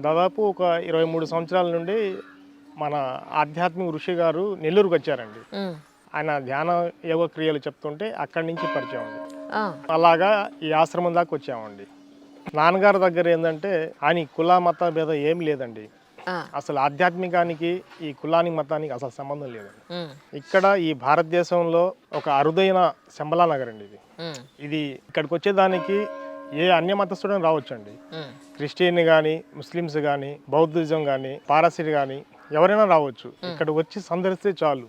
దాదాపు ఒక 23 సంవత్సరాల నుండి మన ఆధ్యాత్మిక ఋషి గారు నెల్లూరుకి వచ్చారండి. ఆయన ధ్యాన యోగ క్రియలు చెప్తుంటే అక్కడి నుంచి పరిచయం అండి. అలాగా ఈ ఆశ్రమం దాకా వచ్చామండి. నాన్నగారి దగ్గర ఏంటంటే ఆయన కుల మత భేదం ఏం లేదండి. అసలు ఆధ్యాత్మికానికి ఈ కులానికి మతానికి అసలు సంబంధం లేదండి. ఇక్కడ ఈ భారతదేశంలో ఒక అరుదైన శంబలా నగర్ అండి ఇది. ఇది ఇక్కడికి వచ్చేదానికి ఏ అన్య మతస్థుడని రావచ్చండి. క్రిస్టియన్ కానీ, ముస్లిమ్స్ కానీ, బౌద్ధిజం కానీ, పారసీ కానీ ఎవరైనా రావచ్చు. ఇక్కడ వచ్చి సందర్శిస్తే చాలు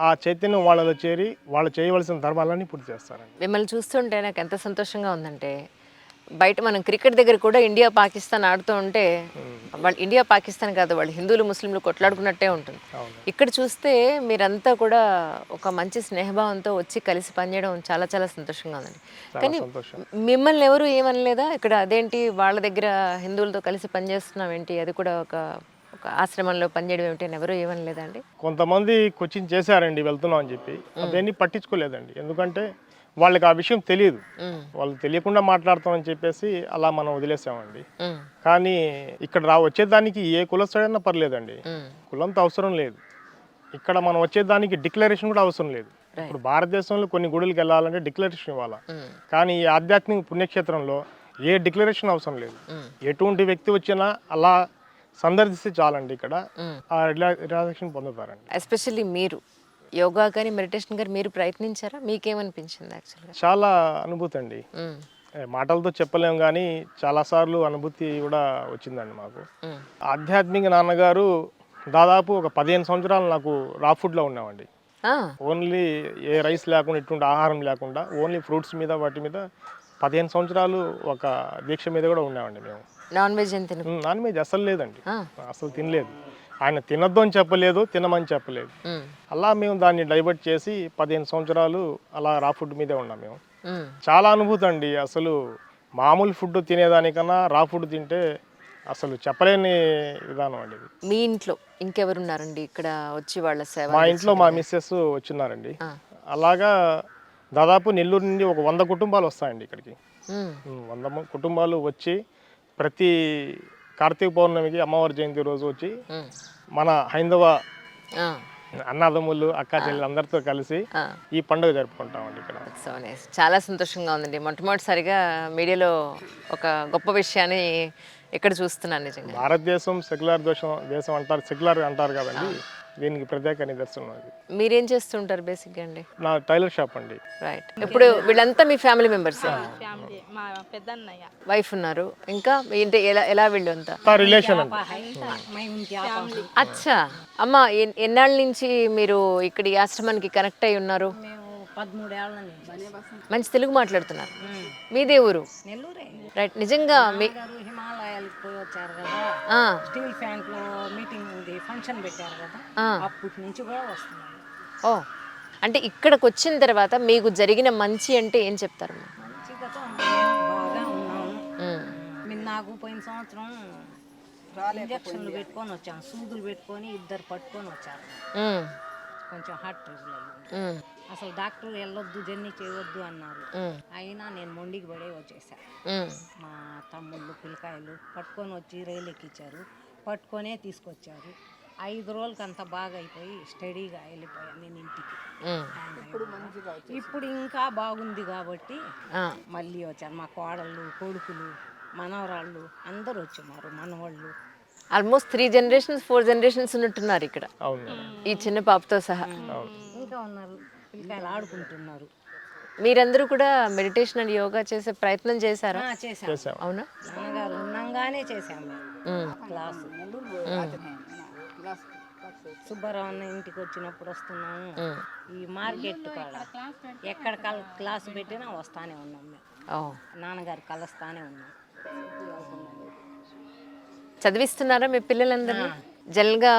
ఆ చైతన్యం వాళ్ళలో చేరి వాళ్ళు చేయవలసిన ధర్మాలన్నీ పూర్తి చేస్తారండి. మిమ్మల్ని చూస్తుంటే నాకు ఎంత సంతోషంగా ఉందంటే, బయట మనం క్రికెట్ దగ్గర కూడా ఇండియా పాకిస్తాన్ ఆడుతూ ఉంటే వాళ్ళు ఇండియా పాకిస్తాన్ కాదు, వాళ్ళు హిందువులు ముస్లింలు కొట్లాడుకున్నట్టే ఉంటుంది. ఇక్కడ చూస్తే మీరంతా కూడా ఒక మంచి స్నేహభావంతో వచ్చి కలిసి పనిచేయడం చాలా చాలా సంతోషంగా ఉందండి. కానీ మిమ్మల్ని ఎవరు ఏమనలేదా ఇక్కడ? అదేంటి వాళ్ళ దగ్గర హిందువులతో కలిసి పనిచేస్తున్నాం ఏంటి, అది కూడా ఒక ఒక ఆశ్రమంలో పనిచేయడం ఏమిటి అని ఎవరు ఏమనలేదండి? కొంతమంది కోచింగ్ చేశారండి వెళ్తున్నాం అని చెప్పి, అదేన్ని పట్టించుకోలేదండి. ఎందుకంటే వాళ్ళకి ఆ విషయం తెలియదు, వాళ్ళు తెలియకుండా మాట్లాడతామని చెప్పేసి అలా మనం వదిలేసామండి. కానీ ఇక్కడ వచ్చేదానికి ఏ కులస్తుడైనా పర్లేదండి, కులంతో అవసరం లేదు. ఇక్కడ మనం వచ్చేదానికి డిక్లరేషన్ కూడా అవసరం లేదు. ఇప్పుడు భారతదేశంలో కొన్ని గుడులకు వెళ్ళాలంటే డిక్లరేషన్ ఇవ్వాలా, కానీ ఈ ఆధ్యాత్మిక పుణ్యక్షేత్రంలో ఏ డిక్లరేషన్ అవసరం లేదు. ఎటువంటి వ్యక్తి వచ్చినా అలా సందర్శిస్తే చాలండి, ఇక్కడ ఆ రిలాక్సేషన్ పొందుతారండి. ఎస్పెషల్లీ మీరు యోగా కానీ మెడిటేషన్ కానీ మీరు ప్రయత్నించారా? మీకేమనిపించింది? యాక్చువల్గా చాలా అనుభూతి అండి, మాటలతో చెప్పలేము కానీ చాలాసార్లు అనుభూతి కూడా వచ్చిందండి మాకు. ఆధ్యాత్మిక నాన్నగారు దాదాపు ఒక 15 సంవత్సరాలు నాకు రా ఫుడ్లో ఉన్నామండి. ఓన్లీ ఏ రైస్ లేకుండా, ఇటువంటి ఆహారం లేకుండా ఓన్లీ ఫ్రూట్స్ మీద వాటి మీద 15 సంవత్సరాలు ఒక దీక్ష మీద కూడా ఉన్నామండి మేము. నాన్ వెజ్ నాన్ వెజ్ అసలు లేదండి, అసలు తినలేదు. ఆయన తినొద్దు అని చెప్పలేదు, తినమని చెప్పలేదు. అలా మేము దాన్ని డైవర్ట్ చేసి 15 సంవత్సరాలు అలా రా ఫుడ్ మీదే ఉన్నాం మేము. చాలా అనుభూతి అండి. అసలు మామూలు ఫుడ్ తినేదానికన్నా రా ఫుడ్ తింటే అసలు చెప్పలేని విధానం అండి ఇది. మీ ఇంట్లో ఇంకెవరున్నారండి ఇక్కడ వచ్చి వాళ్ళ సేవ? మా ఇంట్లో మా మిస్సెస్ వచ్చినారండి. అలాగా దాదాపు నెల్లూరు నుండి ఒక 100 కుటుంబాలు వస్తాయండి ఇక్కడికి. 100 కుటుంబాలు వచ్చి ప్రతి కార్తీక పౌర్ణమికి అమ్మవారి జయంతి రోజు వచ్చి మన హైందవ అన్నదమ్ములు అక్కా చెల్లెలు అందరితో కలిసి ఈ పండుగ జరుపుకుంటామండి ఇక్కడ. సో నైస్, చాలా సంతోషంగా ఉందండి. మొట్టమొదటిసారిగా మీడియాలో ఒక గొప్ప విషయాన్ని ఇక్కడ చూస్తున్నాను. నిజంగా భారతదేశం సెక్యులర్ దేశం అంటారు, సెక్యులర్ అంటారు కదండి, దీనికి ప్రత్యేక నిదర్శనం అది. మీరేం చేస్తుంటారు బేసిక్గా అండి? నా టైలర్ షాప్ అండి. రైట్. ఇప్పుడు వీళ్ళంతా మీ ఫ్యామిలీ మెంబర్స్? వైఫ్ ఉన్నారు, ఇంకా ఏంటి, ఎలా వీళ్ళు అంతా రిలేషన్ అండి. అచ్చా. అమ్మ, ఎన్నాళ్ళ నుంచి మీరు ఇక్కడ ఈ ఆశ్రమానికి కనెక్ట్ అయి ఉన్నారు? 13 ఏళ్ళ మంచి తెలుగు మాట్లాడుతున్నారు. మీదే ఊరు? నెల్లూరే. రైట్. నిజంగా హిమాలయాలకు పోయి వచ్చారు కదా, స్టీల్ ప్లాంట్ లో మీటింగ్ ఉంది, ఫంక్షన్ పెట్టారు కదా, అప్పటి నుంచి కూడా వస్తున్నారు. ఓ, అంటే ఇక్కడికి వచ్చిన తర్వాత మీకు జరిగిన మంచి అంటే ఏం చెప్తారు? మంచిగా బాగా ఉన్నాము. నాకు పోయిన సంవత్సరం ఇంజక్షన్లు పెట్టుకొని వచ్చాను, సూదులు పెట్టుకొని 2 పట్టుకొని వచ్చారు. కొంచెం హార్ట్ ట్రబుల్ అయ్యింది. అసలు డాక్టర్ వెళ్ళొద్దు, జర్నీ చేయవద్దు అన్నారు. అయినా నేను మొండికి పడే వచ్చేసాను. మా తమ్ముళ్ళు పిల్లకాయలు పట్టుకొని వచ్చి రైలు ఎక్కించారు, పట్టుకొనే తీసుకొచ్చారు. 5 రోజులకి అంత బాగా అయిపోయి స్టడీగా వెళ్ళిపోయాను నేను ఇంటికి. ఇప్పుడు ఇంకా బాగుంది కాబట్టి మళ్ళీ వచ్చారు. మా కోడళ్ళు, కొడుకులు, మనవరాళ్ళు అందరూ వచ్చున్నారు, మనవాళ్ళు. ఆల్మోస్ట్ 3 generations 4 generations ఉన్నట్టున్నారు ఇక్కడ, ఈ చిన్న పాపతో సహా. ఇంకా ఉన్నారు, పిల్లకాయలు ఆడుకుంటున్నారు. మీరందరూ కూడా మెడిటేషన్ అండ్ యోగా చేసే ప్రయత్నం చేశారా? చేశాం. అవునా? నాన్నగారు ఉన్నాగానే చేశాము క్లాసు. సుబ్బారావు అన్న ఇంటికి వచ్చినప్పుడు వస్తున్నాము. ఈ మార్కెట్ కాడ ఎక్కడ క్లాసు పెట్టినా వస్తానే ఉన్నాం మేము. నాన్నగారు కలుస్తానే ఉన్నాం. చదివిస్తున్నారా మీ పిల్లలందరినీ? జనరల్గా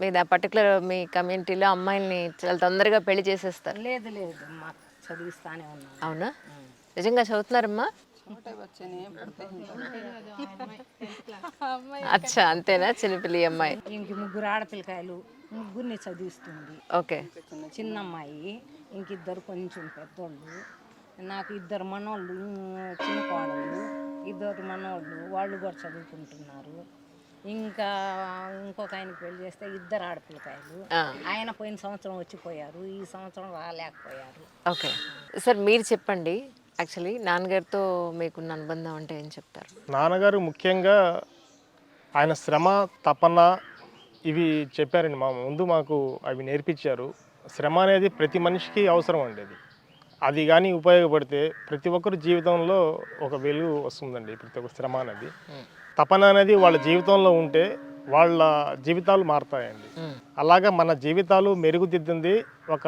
మీద పర్టికులర్ మీ కమ్యూనిటీలో అమ్మాయిల్ని చాలా తొందరగా పెళ్లి చేసేస్తారు. లేదు మా చదివిస్తానే ఉన్నాం. అవునా? నిజంగా చదువుతున్నారమ్మా? అచ్చా, అంతేనా? చిన్నపిల్లి అమ్మాయి. ఇంక 3 ఆడపిల్లకాయలు, 3 చదివిస్తుంది. ఓకే. చిన్న అమ్మాయి, ఇంక 2 కొంచెం పెద్దోళ్ళు. నాకు 2 మనోళ్ళు, చిన్న కోడళ్ళు, 2 మనోళ్ళు, వాళ్ళు కూడా చదువుకుంటున్నారు. ఇంకా ఇంకొక ఆయనకి పెళ్లి చేస్తే 2 ఆడపిల్లకాయలు. ఆ. ఆయన పోయిన సంవత్సరం వచ్చిపోయారు, ఈ సంవత్సరం రాలేకపోయారు. ఓకే సార్, మీరు చెప్పండి. యాక్చువల్లీ నాన్నగారితో మీకున్న అనుబంధం అంటే ఏం చెప్తారు? నాన్నగారు ముఖ్యంగా ఆయన శ్రమ, తపన ఇవి చెప్పారండి. మా ముందు మాకు అవి నేర్పించారు. శ్రమ అనేది ప్రతి మనిషికి అవసరం అండి. అది కానీ ఉపయోగపడితే ప్రతి ఒక్కరి జీవితంలో ఒక వెలుగు వస్తుందండి. ప్రతి ఒక్క శ్రమ అనేది, తపన అనేది వాళ్ళ జీవితంలో ఉంటే వాళ్ళ జీవితాలు మారుతాయండి. అలాగా మన జీవితాలు మెరుగుదిద్దింది ఒక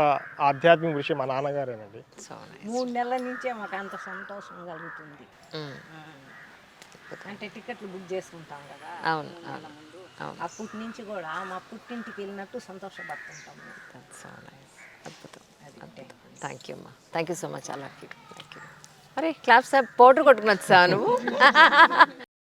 ఆధ్యాత్మిక విషయం మా నాన్నగారేనండి. సో 3 నెలల నుంచే మాకు అంత సంతోషం కలుగుతుంది. అంటే టికెట్లు బుక్ చేసుకుంటాం కదా అవును, నెల ముందు, అప్పటి నుంచి కూడా మా పుట్టింటికి వెళ్ళినట్టు సంతోషపడుతుంటాము. సో నైస్, అద్భుతం, అద్భుతం. థ్యాంక్ యూ అమ్మా, థ్యాంక్ యూ సో మచ్. అలా థ్యాంక్ యూ. అరే క్లాప్స్ పౌడర్ కొట్టుకుని వచ్చా నువ్వు?